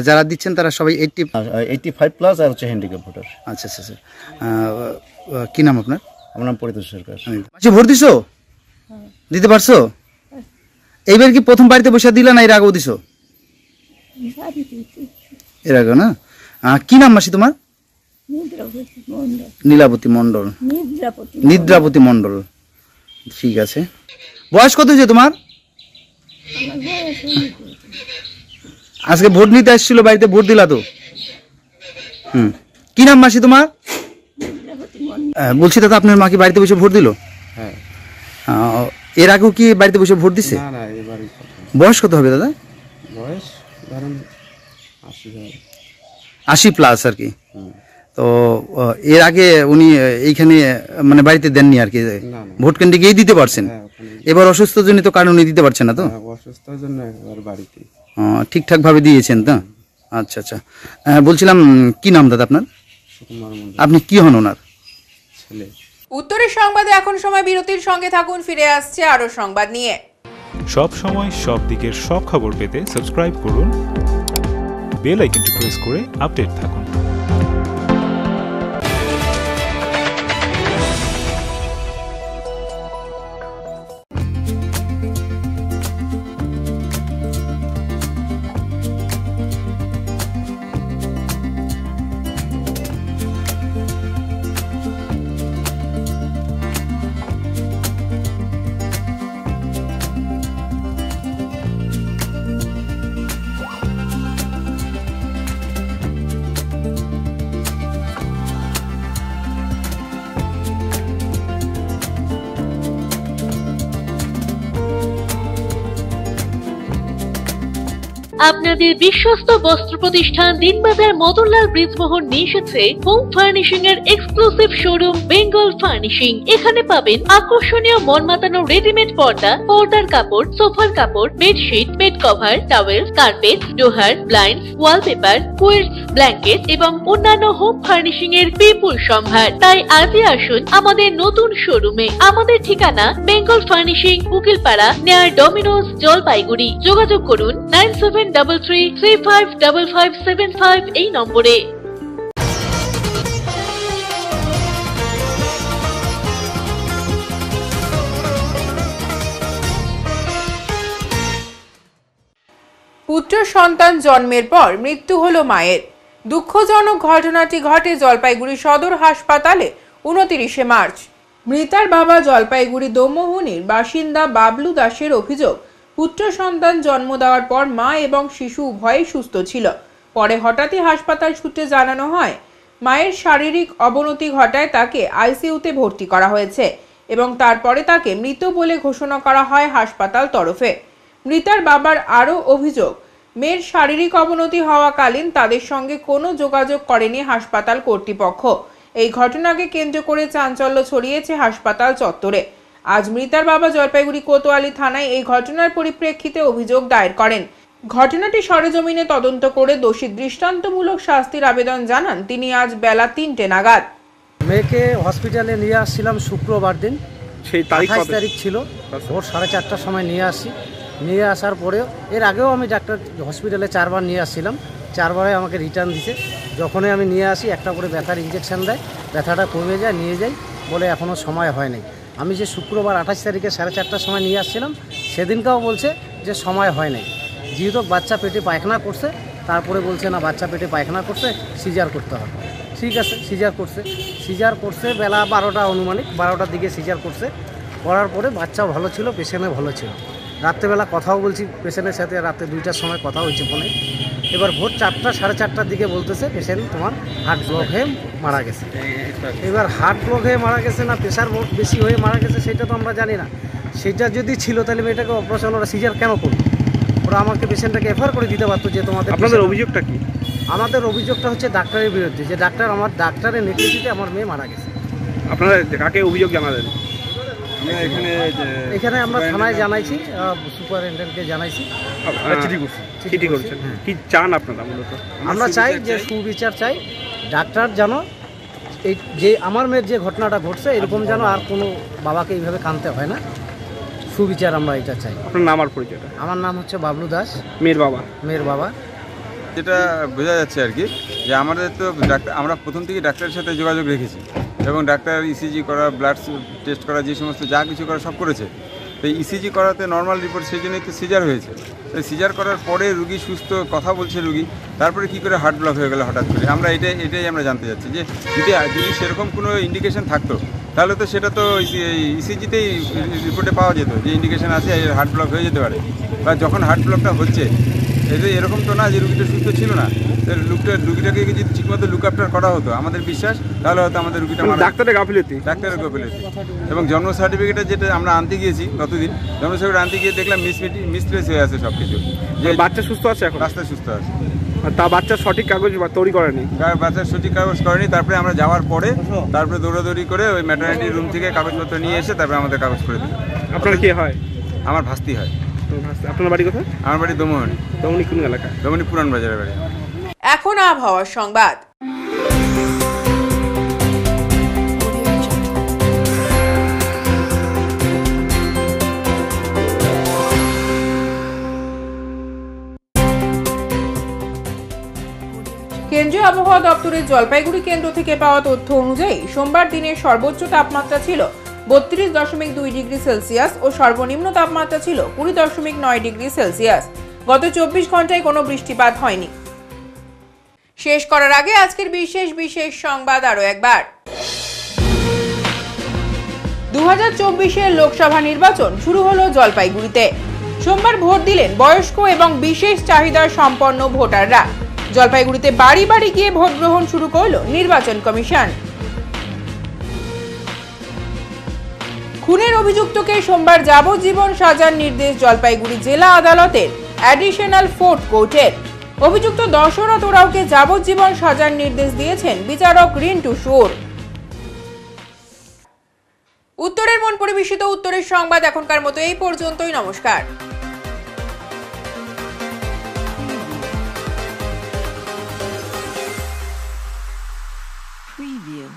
যারা দিচ্ছেন তারা সবাই 85+ আর হচ্ছে হ্যান্ডিক্যাপ ভোটার। আচ্ছা আচ্ছা আচ্ছা। কি নাম আপনার? আমার নাম পরিতোষ সরকার। আচ্ছা, ভোট দিছো? দিতে পারছো? এইবার কি প্রথম বাড়িতে বসে দিলা না এর আগেও দিছো? এর আগে না? কি নাম মাসি তোমার? নীলাবতী মণ্ডল। নিদ্রাবতী মণ্ডল, ঠিক আছে। বয়স কত হয়েছে তোমার? আজকে ভোট নিতে আসছিল, বাড়িতে ভোট দিলা তো? কি নাম মাসি তোমার? বলছি দাদা আপনার মা কি বাড়িতে বসে ভোট দিল? এর আগেও কি বাড়িতে বসে ভোট দিছে? বয়স কত হবে দাদা? বয়স ধরেন 80+ আর কি। তো এর আগে উনি এইখানে মানে বাড়িতে দেননি আর কি, ভোট কেন্দ্রে গিয়ে দিতে পারছেন? এবার অসুস্থ জনিত কারণে দিতে পারছেন না তো? অসুস্থতার জন্য একবার বাড়িতে ঠিকঠাক ভাবে দিয়েছেন তো? আচ্ছা আচ্ছা। বলছিলাম কি নাম দাদা আপনার? আপনি কি হন ওনার ছেলে? উত্তরের সংবাদে এখন সময় বিরতির, সঙ্গে থাকুন, ফিরে আসছে আরো সংবাদ নিয়ে। সব সময় সব দিকের সব খবর পেতে সাবস্ক্রাইব করুন, বেল আইকনটি প্রেস করে আপডেট থাকুন। আপনাদের বিশ্বস্ত বস্ত্র প্রতিষ্ঠান দিনবাজার মদনলাল ব্রিজমোহন নিয়ে এসেছে হোম ফার্নিশিং এর এক্সক্লুসিভ শোরুম বেঙ্গল ফার্নিশিং। এখানে পাবেন আকর্ষণীয় মন মাতানো রেডিমেড পর্দা, পর্দার কাপড়, সোফার কাপড়, bedsheet, bed cover, towel, carpet, ডোহার, ব্লাইন্ড, ওয়ালপেপার, কুইল্ট, ব্ল্যাঙ্কেট এবং অন্যান্য হোম ফার্নিশিং এর বিপুল সম্ভার। তাই আজই আসুন আমাদের নতুন শোরুমে। আমাদের ঠিকানা Bengal furnishing, Ukilpara, near Domino's, Jalpaiguri. যোগাযোগ করুন 97 9733355575 এই নম্বরে। পুত্র সন্তান জন্মের পর মৃত্যু হলো মায়ের। দুঃখজনক ঘটনাটি ঘটে জলপাইগুড়ি সদর হাসপাতালে 29শে মার্চ। মৃতার বাবা জলপাইগুড়ি দমোহনীর বাসিন্দা বাবলু দাসের অভিযোগ, পুত্র সন্তান জন্ম দেওয়ার পর মা এবং শিশু উভয়ই সুস্থ ছিল। পরে হঠাৎই হাসপাতাল সূত্রে জানানো হয় মায়ের শারীরিক অবনতি ঘটায় তাকে আইসিইউতে ভর্তি করা হয়েছে এবং তারপরে তাকে মৃত বলে ঘোষণা করা হয় হাসপাতাল তরফে। মৃতার বাবার আরও অভিযোগ, মেয়ের শারীরিক অবনতি হওয়াকালীন তাদের সঙ্গে কোনো যোগাযোগ করেনি হাসপাতাল কর্তৃপক্ষ। এই ঘটনাকে কেন্দ্র করে চাঞ্চল্য ছড়িয়েছে হাসপাতাল চত্বরে। আজ মৃতার বাবা জলপাইগুড়ি কোতোয়ালি থানায় এই ঘটনার পরিপ্রেক্ষিতে অভিযোগ দায়ের করেন। ঘটনাটি সরেজমিনে তদন্ত করে দোষী দৃষ্টান্তমূলক শাস্তির আবেদন জানান তিনি আজ বেলা 3টে নাগাদ। মেয়েকে হসপিটালে নিয়ে আসছিলাম শুক্রবার দিন, সেই 28 তারিখ ছিল, ভোর 4:30টার সময় নিয়ে আসি। নিয়ে আসার পরেও এর আগেও আমি ডাক্তার হসপিটালে 4বার নিয়ে আসছিলাম, 4বারে আমাকে রিটার্ন দিছে। যখনই আমি নিয়ে আসি একটা করে ব্যথার ইঞ্জেকশন দেয়, ব্যথাটা কমে যায়, নিয়ে যাই বলে এখনও সময় হয়নি। আমি যে শুক্রবার 28 তারিখে 4:30টার সময় নিয়ে আসছিলাম সেদিনকাও বলছে যে সময় হয় নাই, যেহেতু বাচ্চা পেটে পায়খানা করছে। তারপরে বলছে না বাচ্চা পেটে পায়খানা করছে, সিজার করতে হবে। ঠিক আছে, সিজার করছে বেলা 12টা, অনুমানিক 12টার দিকে সিজার করছে। করার পরে বাচ্চাও ভালো ছিল, পেশেন্টও ভালো ছিল। রাত্রেবেলা কথাও বলছি পেশেন্টের সাথে, রাতে 2টার সময় কথা হয়েছে ফোনে। এবার ভোর 4টা 4:30টার দিকে বলতেছে পেশেন্ট তোমার হার্ট ব্লক হয়ে মারা গেছে। এবার হার্ট ব্লক হয়ে মারা গেছে না প্রেশার বেশি হয়ে মারা গেছে সেটা তো আমরা জানি না। সেটা যদি ছিল তাহলে মেয়েটাকে অপারেশন ওরা সিজার কেন করবে? ওরা আমাকে পেশেন্টটাকে এফআর করে দিতে পারতো যে তোমাদের। আপনাদের অভিযোগটা কি? আমাদের অভিযোগটা হচ্ছে ডাক্তারের বিরুদ্ধে, যে ডাক্তারের নেগলিজিতে আমার মেয়ে মারা গেছে। আপনারা কাকে অভিযোগ জানালেন? এখানে আমরা থানায় জানাইছি, সুপারিনটেন্ডেন্টকে জানাইছি, চিঠি করছেন। কি চান আপনারা মূলত? আমরা চাই যে সুবিচার চাই, ডাক্তার যেন এই যে আমার মেয়ের যে ঘটনাটা ঘটছে এরকম যেন আর কোনো বাবাকে এইভাবে কাঁদতে হয় না, সুবিচার আমরা এটা চাই। আপনার নাম আর পরিচয়টা? আমার নাম হচ্ছে বাবলু দাস, মেয়ের বাবা। যেটা বোঝা যাচ্ছে আর কি, যে আমাদের তো ডাক্তার, আমরা প্রথম থেকে ডাক্তারের সাথে যোগাযোগ রেখেছি এবং ডাক্তার ইসিজি করা, ব্লাড টেস্ট করা, যে সমস্ত যা কিছু করা সব করেছে। তো ইসিজি করাতে নর্মাল রিপোর্ট, সেই জন্যই তো সিজার হয়েছে। তো সিজার করার পরে রুগী সুস্থ, কথা বলছে রুগী, তারপরে কি করে হার্ট ব্লক হয়ে গেল হঠাৎ করে, আমরা এটাই আমরা জানতে চাচ্ছি। যে যদি সেরকম কোনো ইন্ডিকেশন থাকতো তাহলে তো সেটা তো ইসিজিতেই রিপোর্টে পাওয়া যেত যে ইন্ডিকেশন আছে হার্ট ব্লক হয়ে যেতে পারে। বা যখন হার্ট ব্লকটা হচ্ছে এরকম তো না যে রুগীটা সুস্থ ছিল না, রুগীটাকে যদি ঠিকমতো লুক আফটার করা হতো আমাদের বিশ্বাস, তাহলে হয়তো আমাদের রুগীটা ডাক্তারের গাফিলতি এবং জন্ম সার্টিফিকেটে যেটা আমরা আনতে গিয়েছি গতদিন, জন্ম সার্টিফিকেট আনতে গিয়ে দেখলাম মিসপ্লেস হয়ে আছে সব কিছু। যে বাচ্চা সুস্থ আছে, এখন বাচ্চা সুস্থ আছে, তা বাচ্চার সঠিক কাগজ তৈরি করেনি, বাচ্চার সঠিক কাগজ করেনি। তারপরে আমরা যাওয়ার পরে তারপরে দৌড়াদৌড়ি করে ওই ম্যাটারনিটি রুম থেকে কাগজপত্র নিয়ে এসে তারপরে আমাদের কাগজ করে দিল। আপনার কি হয়? আমার ভাস্তি হয়। আপনার বাড়ি কোথায়? আমার বাড়ি দমোহনী। দমোহনী কোন এলাকা? দমোহনী পুরান বাজারের বাড়ি। এখন আবহাওয়ার সংবাদ। কেন্দ্রীয় আবহাওয়া দপ্তরের জলপাইগুড়ি কেন্দ্র থেকে পাওয়া তথ্য অনুযায়ী সোমবার দিনের সর্বোচ্চ তাপমাত্রা ছিল 32.2 ডিগ্রি সেলসিয়াস ও সর্বনিম্ন তাপমাত্রা ছিল 20.9 ডিগ্রি সেলসিয়াস। গত 24 ঘন্টায় কোনো বৃষ্টিপাত হয়নি। শেষ করার আগে আজকের বিশেষ সংবাদ আরো একবার। 2024-এর লোকসভা নির্বাচন শুরু হলো জলপাইগুড়িতে। সোমবার ভোট দিলেন বয়স্ক এবং বিশেষ চাহিদা সম্পন্ন ভোটাররা। জলপাইগুড়িতে বাড়ি বাড়ি গিয়ে ভোট গ্রহণ শুরু করলো নির্বাচন কমিশন। খুনের অভিযুক্তকে সোমবার যাবজ্জীবন সাজার নির্দেশ জলপাইগুড়ি জেলা আদালতের অ্যাডিশনাল ফোর্ট কোর্টের। অভিযুক্ত দশরথ ওরাওকে যাবজ্জীবন সাজার নির্দেশ দিয়েছেন বিচারক রিন্টু সুর। উত্তরের মন পরিবেশিত উত্তরের সংবাদ এখনকার মতো এই পর্যন্তই। নমস্কার। Preview.